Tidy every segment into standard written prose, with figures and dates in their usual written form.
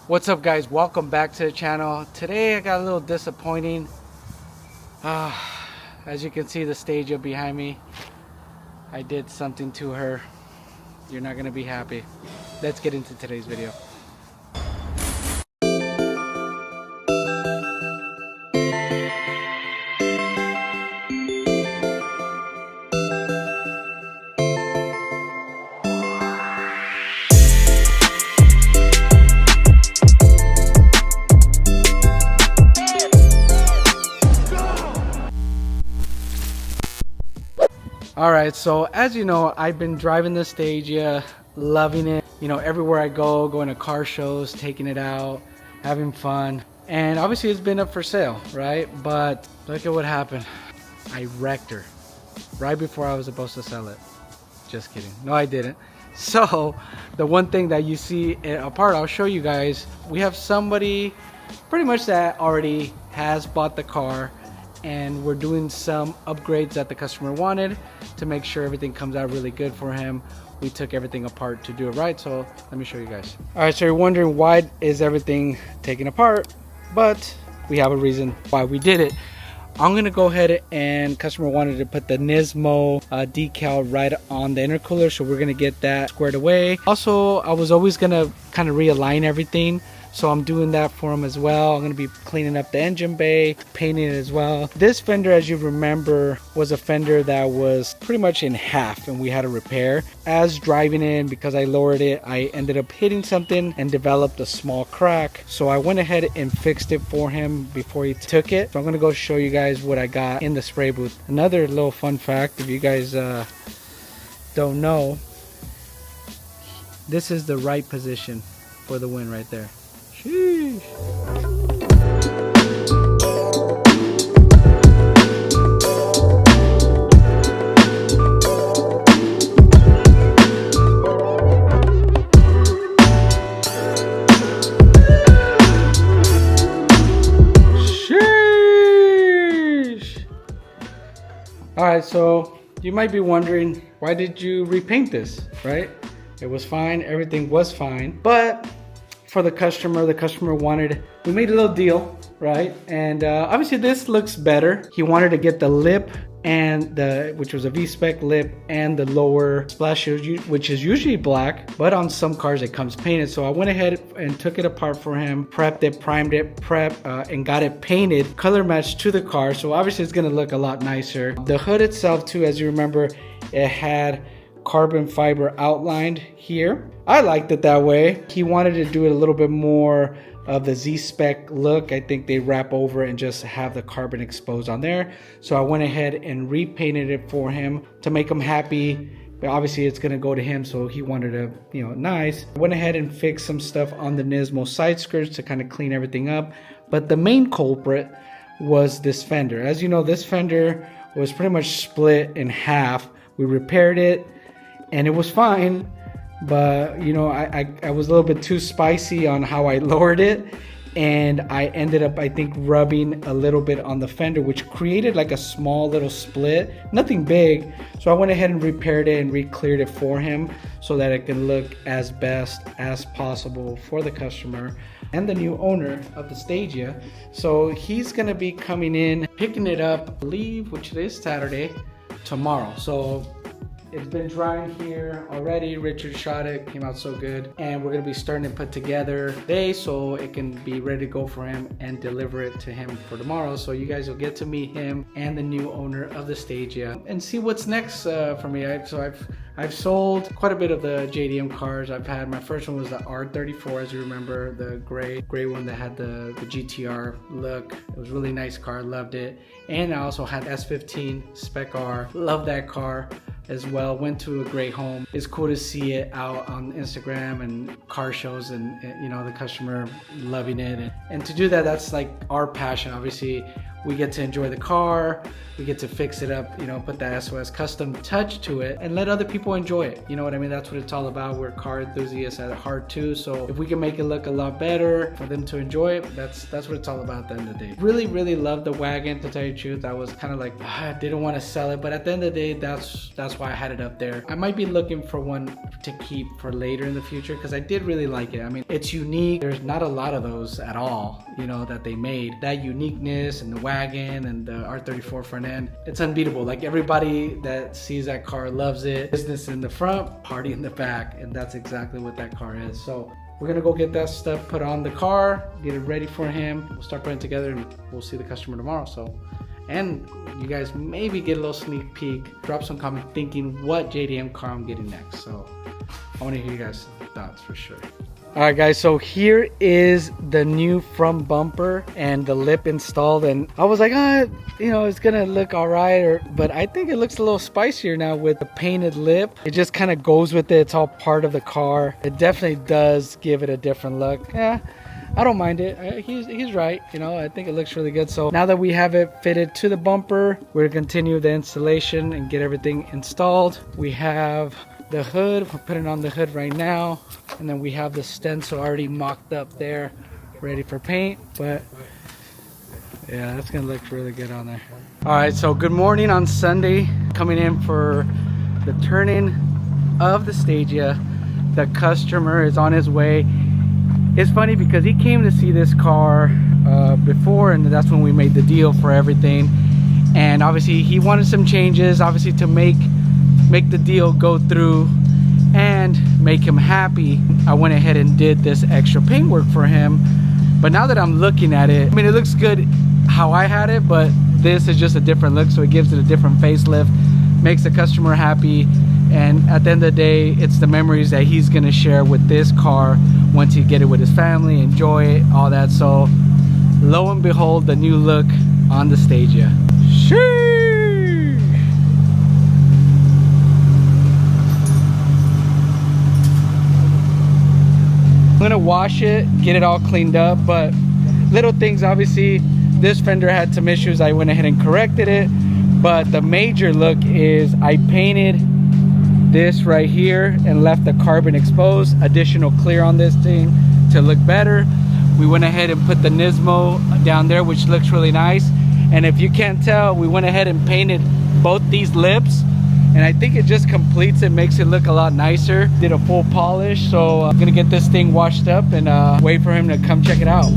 What's up, guys? Welcome back to the channel. Today I got a little disappointing. As you can see, the Stagea behind me, I did something to her. You're not gonna be happy. Let's get into today's video. Alright, so as you know, I've been driving the Stagea, loving it. You know, everywhere I go, going to car shows, taking it out, having fun. And obviously it's been up for sale, right? But look at what happened. I wrecked her right before I was supposed to sell it. Just kidding. No, I didn't. So the one thing that you see apart, I'll show you guys. We have somebody pretty much that already has bought the car, and we're doing some upgrades that the customer wanted to make sure everything comes out really good for him. We took everything apart to do it right, so let me show you guys. All right, so you're wondering why is everything taken apart, but we have a reason why we did it. I'm gonna go ahead, and customer wanted to put the Nismo decal right on the intercooler, so we're gonna get that squared away. Also, I was always gonna kind of realign everything, so I'm doing that for him as well. I'm gonna be cleaning up the engine bay, painting it as well. This fender, as you remember, was a fender that was pretty much in half and we had to repair. As driving in, because I lowered it, I ended up hitting something and developed a small crack. So I went ahead and fixed it for him before he took it. So I'm gonna go show you guys what I got in the spray booth. Another little fun fact, if you guys don't know, this is the right position for the win right there. Sheesh. All right, so you might be wondering, why did you repaint this, right? It was fine, everything was fine, but for the customer wanted, we made a little deal, right? And obviously this looks better. He wanted to get the lip and which was a V-Spec lip, and the lower splash, which is usually black, but on some cars it comes painted. So I went ahead and took it apart for him, prepped it, primed it, and got it painted, color matched to the car. So obviously it's gonna look a lot nicer. The hood itself too, as you remember, it had carbon fiber outlined here. I liked it that way. He wanted to do it a little bit more of the Z-Spec look. I think they wrap over and just have the carbon exposed on there. So I went ahead and repainted it for him to make him happy. But obviously it's gonna go to him, so he wanted to, you know, nice. I went ahead and fixed some stuff on the Nismo side skirts to kind of clean everything up. But the main culprit was this fender. As you know, this fender was pretty much split in half. We repaired it and it was fine, but you know, I was a little bit too spicy on how I lowered it, and I ended up, I think, rubbing a little bit on the fender, which created like a small little split, nothing big. So I went ahead and repaired it and re-cleared it for him so that it can look as best as possible for the customer and the new owner of the Stagea. So he's gonna be coming in, picking it up, I believe, which is Saturday, tomorrow. So it's been drying here already. Richard shot it, came out so good. And we're gonna be starting to put together today so it can be ready to go for him and deliver it to him for tomorrow. So you guys will get to meet him and the new owner of the Stagea and see what's next for me. I've sold quite a bit of the JDM cars. I've had, my first one was the R34, as you remember, the gray one that had the GTR look. It was a really nice car, loved it. And I also had S15 Spec R, love that car as well. Went to a great home. It's cool to see it out on Instagram and car shows, and you know, the customer loving it, and to do that, that's like our passion. Obviously we get to enjoy the car, we get to fix it up, you know, put that SOS custom touch to it and let other people enjoy it. You know what I mean? That's what it's all about. We're car enthusiasts at heart too. So if we can make it look a lot better for them to enjoy it, that's what it's all about at the end of the day. Really, really love the Wagon, to tell you the truth. I was kind of like, I didn't want to sell it, but at the end of the day, that's why I had it up there. I might be looking for one to keep for later in the future because I did really like it. I mean, it's unique. There's not a lot of those at all, you know, that they made. That uniqueness and the Wagon and the R34 front end, it's unbeatable. Like, everybody that sees that car loves it. Business in the front, party in the back, and that's exactly what that car is. So we're gonna go get that stuff put on the car, get it ready for him. We'll start putting it together and we'll see the customer tomorrow. So, and you guys maybe get a little sneak peek. Drop some comment thinking what JDM car I'm getting next. So I want to hear you guys' thoughts for sure. All right, guys, so here is the new front bumper and the lip installed, and I was like, you know, it's gonna look all right, but I think it looks a little spicier now with the painted lip. It just kind of goes with it. It's all part of the car. It definitely does give it a different look. Yeah, I don't mind it. He's right, you know, I think it looks really good. So now that we have it fitted to the bumper, we're gonna continue the installation and get everything installed. We have the hood, we're putting on the hood right now, and then we have the stencil already mocked up there, ready for paint. But yeah, that's gonna look really good on there. All right, so good morning on Sunday, coming in for the turn-in of the Stagea. The customer is on his way. It's funny because he came to see this car before, and that's when we made the deal for everything. And obviously he wanted some changes, obviously, to make the deal go through and make him happy. I went ahead and did this extra paint work for him. But now that I'm looking at it, I mean, it looks good how I had it, but this is just a different look, so it gives it a different facelift, makes the customer happy, and at the end of the day, it's the memories that he's gonna share with this car once he get it with his family, enjoy it, all that. So lo and behold, the new look on the Stagea. Sheesh! I'm gonna wash it, get it all cleaned up, but little things, obviously this fender had some issues. I went ahead and corrected it, but the major look is I painted this right here and left the carbon exposed, additional clear on this thing to look better. We went ahead and put the Nismo down there, which looks really nice. And if you can't tell, we went ahead and painted both these lips, and I think it just completes it, makes it look a lot nicer. Did a full polish, so I'm gonna get this thing washed up and wait for him to come check it out.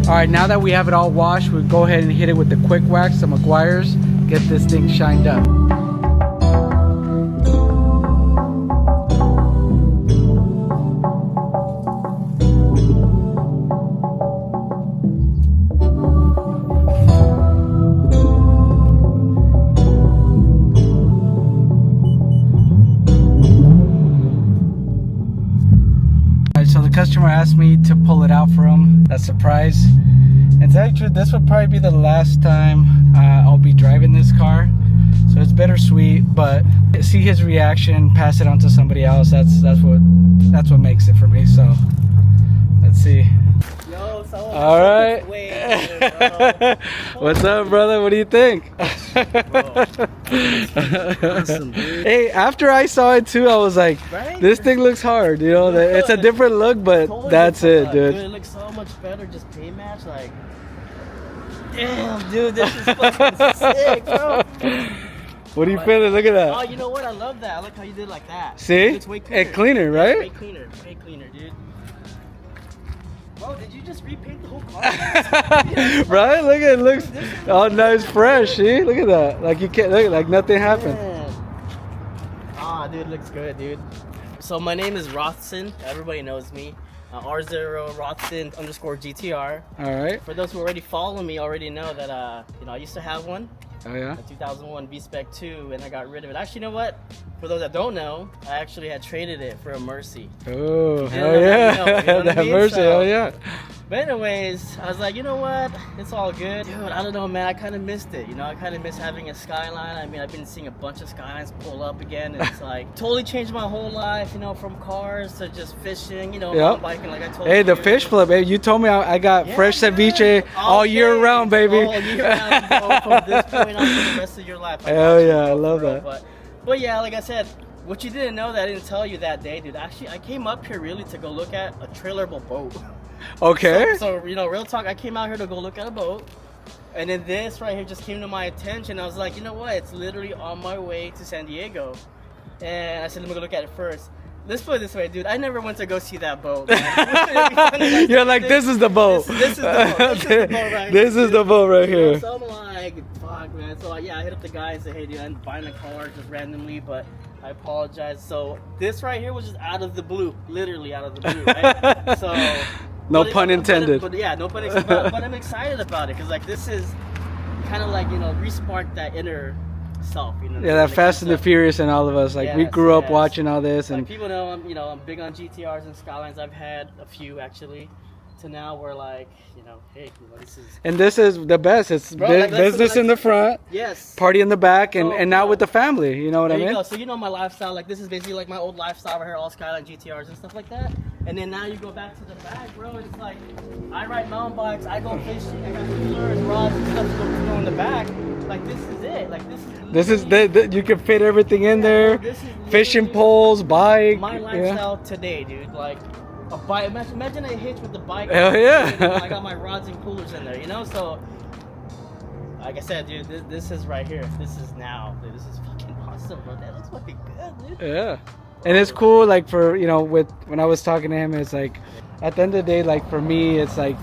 All right, now that we have it all washed, we'll go ahead and hit it with the quick wax, some Meguiar's, get this thing shined up. All right, so the customer asked me to pull it out for him. That's a surprise. And to tell you the truth, this would probably be the last time I'll be driving this car, so it's bittersweet. But see his reaction, pass it on to somebody else. That's what makes it for me. So let's see. Yo, all right. What's up, brother? What do you think? Awesome, dude. Hey, after I saw it too, I was like, right? This thing looks hard. You know, it's a different look, but Totally that's it, dude. It looks so much better just paint match. Like, damn, dude, this is fucking sick, bro. What are you feeling? Look at that. Oh, you know what? I love that. I like how you did like that. See? It's way cleaner. It's cleaner, right? Way cleaner, dude. Bro, did you just repaint the whole car? Right? Look at it, looks all nice, fresh. See? Look at that. Like you can't look like nothing happened. Ah, dude, looks good, dude. So my name is Rothson. Everybody knows me. R0 Rothson _ GTR. All right. For those who already follow me, already know that you know, I used to have one. Oh yeah. A 2001 V Spec 2, and I got rid of it. Actually, you know what? For those that don't know, I actually had traded it for a Mercy. Oh, hell yeah. That Mercy, hell yeah. But anyways, I was like, you know what? It's all good. Dude, I don't know, man. I kind of missed it. You know, I kind of miss having a Skyline. I mean, I've been seeing a bunch of Skylines pull up again, and it's like totally changed my whole life, you know, from cars to just fishing, you know, mountain biking, like I told you. Hey, the fish flip, baby. You told me I got fresh ceviche all year round, baby. All year round, bro, from this point on for the rest of your life. Hell yeah, I love that. But yeah, like I said, what you didn't know that I didn't tell you that day, dude. Actually, I came up here really to go look at a trailerable boat. Okay. So you know, real talk, I came out here to go look at a boat. And then this right here just came to my attention. I was like, you know what? It's literally on my way to San Diego. And I said, let me go look at it first. Let's put it this way, dude. I never went to go see that boat, man. You're like, this is the boat. This is the boat. This is the boat right This is the boat right here. So I'm like, fuck, man. So yeah, I hit up the guy and said, hey, dude, I'm buying a car just randomly, but I apologize. So this right here was just out of the blue, literally out of the blue, right? So no pun intended. But yeah, no pun intended. But I'm excited about it because like this is kind of like, you know, respark that inner self, you know. Yeah, that Fast and the Furious and all of us. Like we grew up watching all this, and like, people know I'm big on GTRs and Skylines. I've had a few actually. To now we're like, you know, hey, you know, this is. And this is the best. It's business in the front. Yes. Party in the back, and now with the family. You know what I mean? Go. So you know my lifestyle. Like this is basically like my old lifestyle right here, all Skyline GTRs and stuff like that. And then now you go back to the back, bro. It's like I ride mountain bikes, I go fishing, I got coolers, rods, and stuff to go in the back. Like this is it. Like this is you can fit everything in there. This is fishing poles, bike. My lifestyle today, dude. Like a bike. Imagine a hitch with the bike. Hell yeah! I got my rods and coolers in there, you know. So, like I said, dude, this is right here. This is now. Dude, this is fucking awesome, bro. That looks fucking good, dude. Yeah. And it's cool, like for, you know, when I was talking to him, it's like, at the end of the day, like for me, it's like,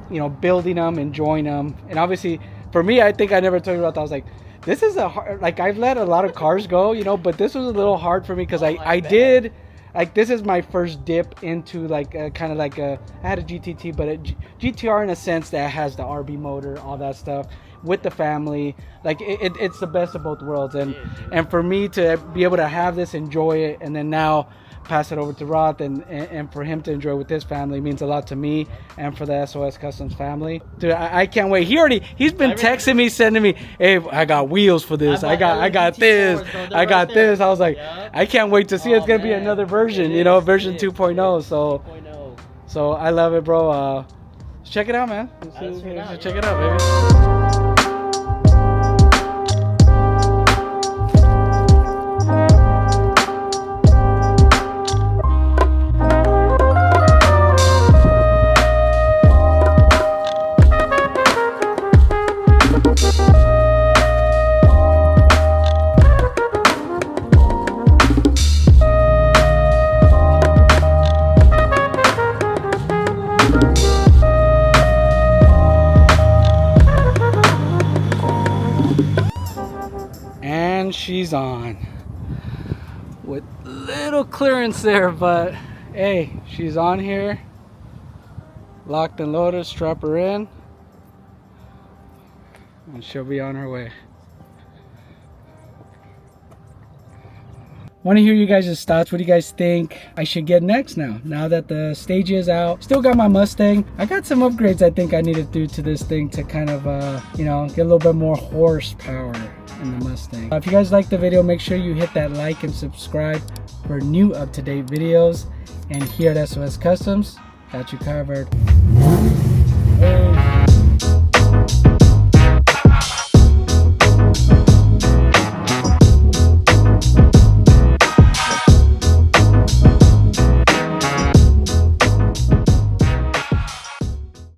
you know, building them, enjoying them. And obviously, for me, I think I never told you about that. I was like, this is a hard, like I've let a lot of cars go, you know, but this was a little hard for me because I did, like this is my first dip into like kind of like I had a GTT, but a GTR in a sense that has the RB motor, all that stuff. With the family, like it's the best of both worlds, and for me to be able to have this, enjoy it, and then now pass it over to Roth, and for him to enjoy with his family means a lot to me and for the SOS Customz family. Dude, I can't wait. He's been texting me, sending me, hey, I got wheels for this, I got this, I got this. I was like, I can't wait to see. It's gonna be another version, you know, version 2.0. So I love it, bro. Check it out, man. Check it out, baby. She's on with little clearance there, but hey, she's on here, locked and loaded. Strap her in and she'll be on her way. Want to hear you guys' thoughts. What do you guys think I should get next now that the Stagea is out? Still got my Mustang. I got some upgrades I think I need to do to this thing to kind of you know, get a little bit more horsepower in the Mustang. If you guys like the video, make sure you hit that like and subscribe for new up-to-date videos. And here at SOS Customz, got you covered.